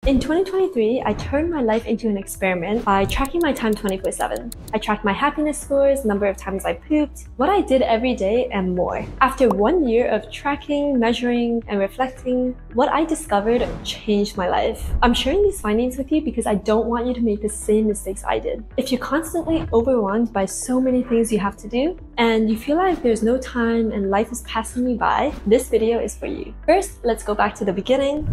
In 2023, I turned my life into an experiment by tracking my time 24/7. I tracked my happiness scores, number of times I pooped, what I did every day, and more. After 1 year of tracking, measuring, and reflecting, what I discovered changed my life. I'm sharing these findings with you because I don't want you to make the same mistakes I did. If you're constantly overwhelmed by so many things you have to do, and you feel like there's no time and life is passing you by, this video is for you. First, let's go back to the beginning.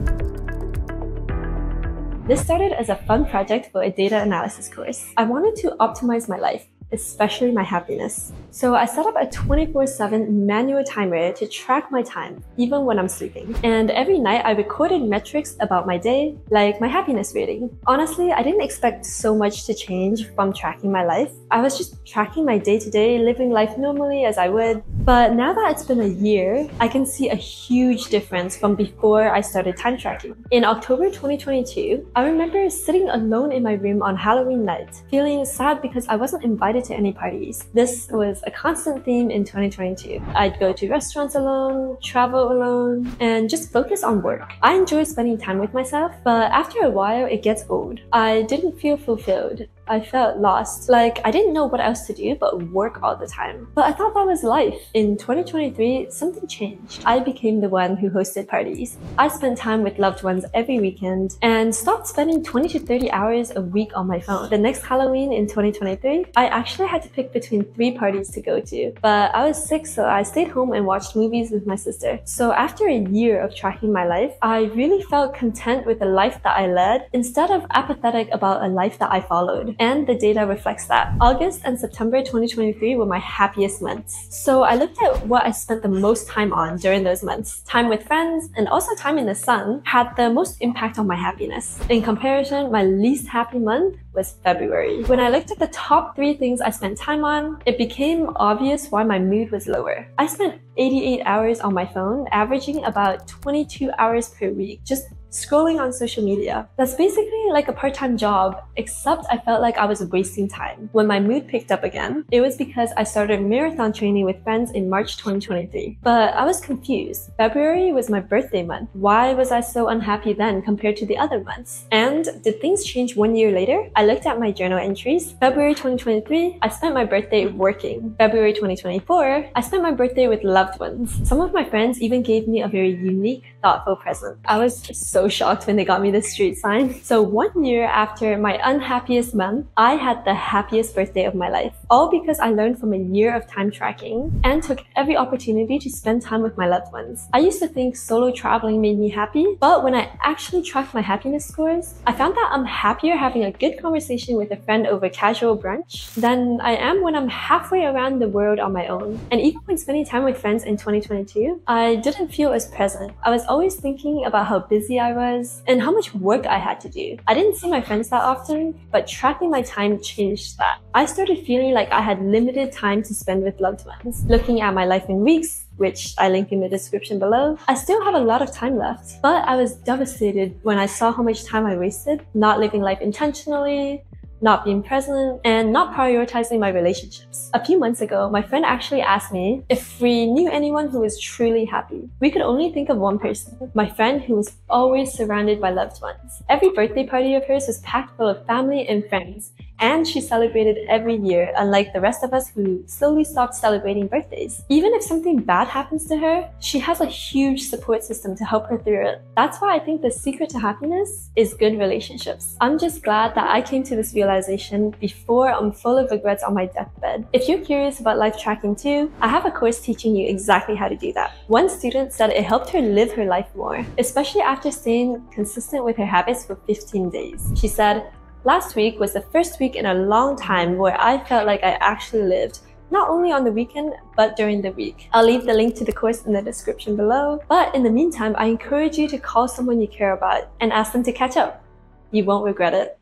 This started as a fun project for a data analysis course. I wanted to optimize my life, especially my happiness. So I set up a 24/7 manual timer to track my time, even when I'm sleeping. And every night I recorded metrics about my day, like my happiness rating. Honestly, I didn't expect so much to change from tracking my life. I was just tracking my day-to-day, living life normally as I would. But now that it's been a year, I can see a huge difference from before I started time tracking. In October 2022, I remember sitting alone in my room on Halloween night, feeling sad because I wasn't invited to any parties. This was a constant theme in 2022. I'd go to restaurants alone, travel alone, and just focus on work. I enjoy spending time with myself, but after a while it gets old. I didn't feel fulfilled. I felt lost, like I didn't know what else to do but work all the time. But I thought that was life. In 2023, something changed. I became the one who hosted parties. I spent time with loved ones every weekend and stopped spending 20 to 30 hours a week on my phone. The next Halloween in 2023, I actually had to pick between 3 parties to go to, but I was sick, so I stayed home and watched movies with my sister. So after a year of tracking my life, I really felt content with the life that I led instead of apathetic about a life that I followed. And the data reflects that. August and September 2023 were my happiest months. So I looked at what I spent the most time on during those months. Time with friends and also time in the sun had the most impact on my happiness. In comparison, my least happy month was February. When I looked at the top 3 things I spent time on, it became obvious why my mood was lower. I spent 88 hours on my phone, averaging about 22 hours per week, just scrolling on social media. That's basically like a part-time job, except I felt like I was wasting time. When my mood picked up again, it was because I started marathon training with friends in March 2023. But I was confused. February was my birthday month. Why was I so unhappy then compared to the other months? And did things change 1 year later? I looked at my journal entries. February 2023, I spent my birthday working. February 2024, I spent my birthday with loved ones. Some of my friends even gave me a very unique, thoughtful present. I was so shocked when they got me the street sign. So 1 year after my unhappiest month, I had the happiest birthday of my life. All because I learned from a year of time tracking and took every opportunity to spend time with my loved ones. I used to think solo traveling made me happy, but when I actually tracked my happiness scores, I found that I'm happier having a good conversation with a friend over casual brunch than I am when I'm halfway around the world on my own. And even when spending time with friends in 2022, I didn't feel as present. I was always thinking about how busy I was and how much work I had to do. I didn't see my friends that often, but tracking my time changed that. I started feeling like I had limited time to spend with loved ones. Looking at my life in weeks, which I link in the description below, I still have a lot of time left. But I was devastated when I saw how much time I wasted not living life intentionally, not being present, and not prioritizing my relationships. A few months ago, my friend actually asked me if we knew anyone who was truly happy. We could only think of one person, my friend who was always surrounded by loved ones. Every birthday party of hers was packed full of family and friends, and she celebrated every year, unlike the rest of us who slowly stopped celebrating birthdays. Even if something bad happens to her, she has a huge support system to help her through it. That's why I think the secret to happiness is good relationships. I'm just glad that I came to this realization before I'm full of regrets on my deathbed. If you're curious about life tracking too, I have a course teaching you exactly how to do that. One student said it helped her live her life more, especially after staying consistent with her habits for 15 days. She said, "Last week was the first week in a long time where I felt like I actually lived, not only on the weekend, but during the week." I'll leave the link to the course in the description below. But in the meantime, I encourage you to call someone you care about and ask them to catch up. You won't regret it.